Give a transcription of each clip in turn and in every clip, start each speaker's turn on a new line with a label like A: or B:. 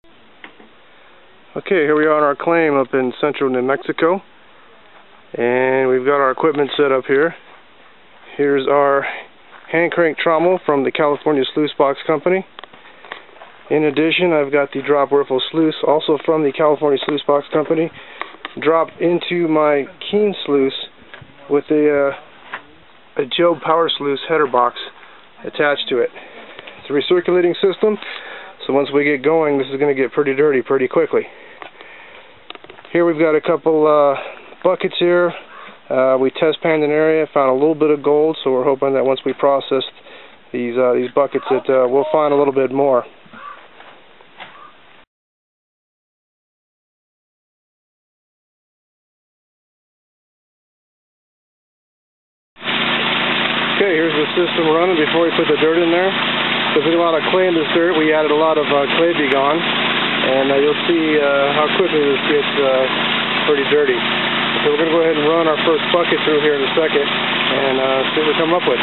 A: Okay, here we are on our claim up in central New Mexico, and we've got our equipment set up here. Here's our hand crank trommel from the California Sluice Box Company. In addition, I've got the drop riffle sluice, also from the California Sluice Box Company, dropped into my Keen sluice with a Joe power sluice header box attached to it. It's a recirculating system, so once we get going, this is going to get pretty dirty pretty quickly. Here we've got a couple buckets here. We test panned an area, found a little bit of gold, so we're hoping that once we process these buckets that we'll find a little bit more. Okay, here's the system running before we put the dirt in there. Because we want to clay in this dirt, we added a lot of clay begon, and you'll see how quickly this gets pretty dirty. So we're going to go ahead and run our first bucket through here in a second and see what we come up with.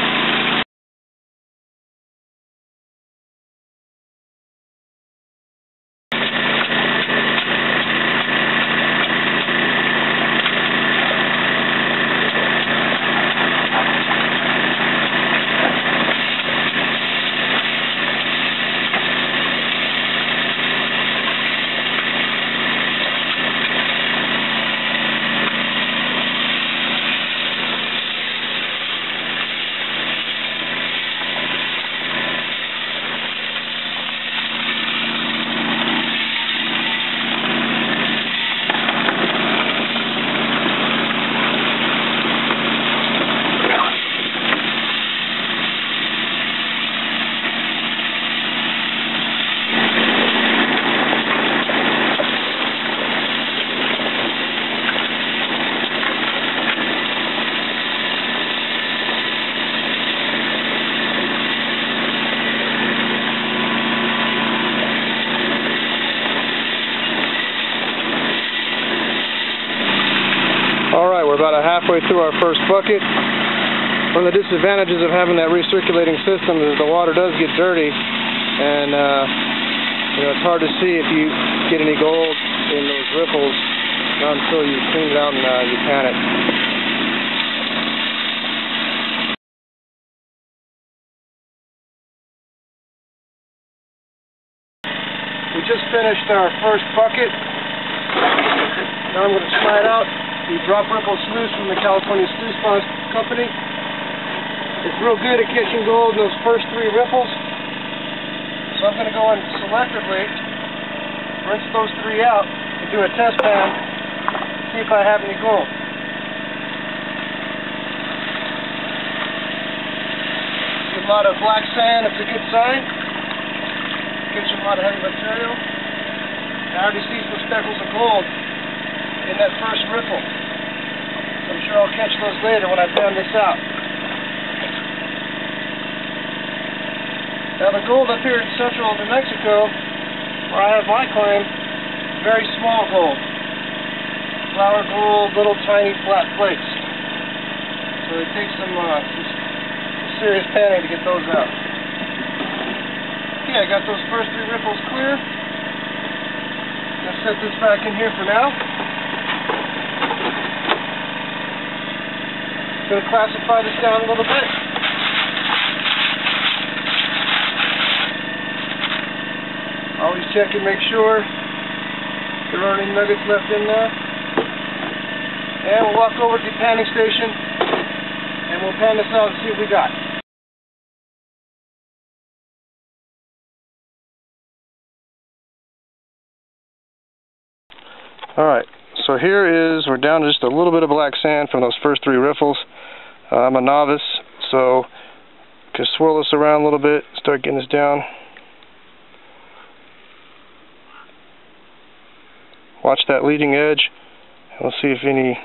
A: Alright, we're about halfway through our first bucket. One of the disadvantages of having that recirculating system is the water does get dirty, and it's hard to see if you get any gold in those riffles until you clean it out and you pan it. We just finished our first bucket. Now I'm going to slide out the drop riffle sluice from the California Sluice Box Company. It's real good at catching gold in those first three riffles. So I'm going to go and selectively rinse those three out and do a test pan to see if I have any gold. A lot of black sand, it's a good sign. Catching a lot of heavy material. I already see some speckles of gold in that first riffle. So I'm sure I'll catch those later when I pan this out. Now the gold up here in central New Mexico, where I have my claim, very small gold. Flour gold, little tiny flat flakes. So it takes some serious panning to get those out. Okay, I got those first three riffles clear. Let's set this back in here for now. Going to classify this down a little bit. Always check and make sure there aren't any nuggets left in there. And we'll walk over to the panning station and we'll pan this out and see what we got. Alright, so here is, we're down to just a little bit of black sand from those first three riffles. I'm a novice, so just swirl this around a little bit, start getting this down. Watch that leading edge, and we'll see if any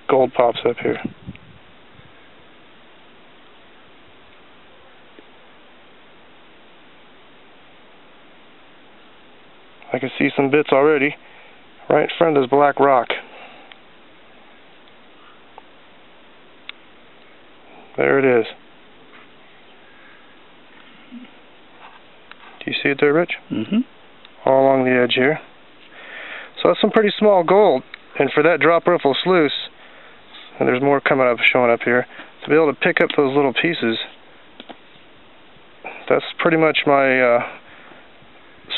A: gold pops up here. I can see some bits already, right in front of this black rock. There it is. Do you see it there, Rich?
B: Mm-hmm.
A: All along along the edge here. So that's some pretty small gold, and for that drop riffle sluice, and there's more showing up here, to be able to pick up those little pieces, that's pretty much my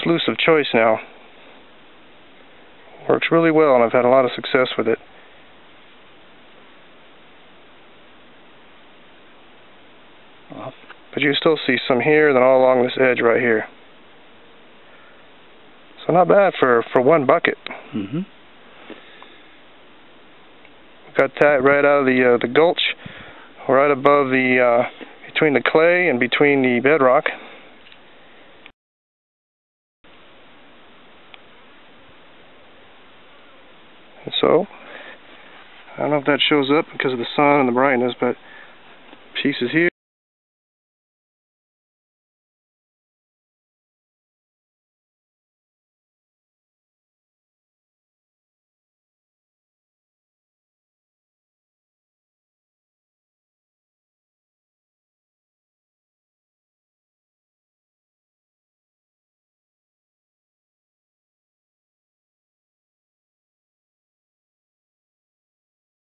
A: sluice of choice now. Works really well, and I've had a lot of success with it. But you still see some here, then all along this edge right here. So not bad for one bucket. Got that right out of the gulch, right above the between the clay and between the bedrock. And so, I don't know if that shows up because of the sun and the brightness, but pieces here.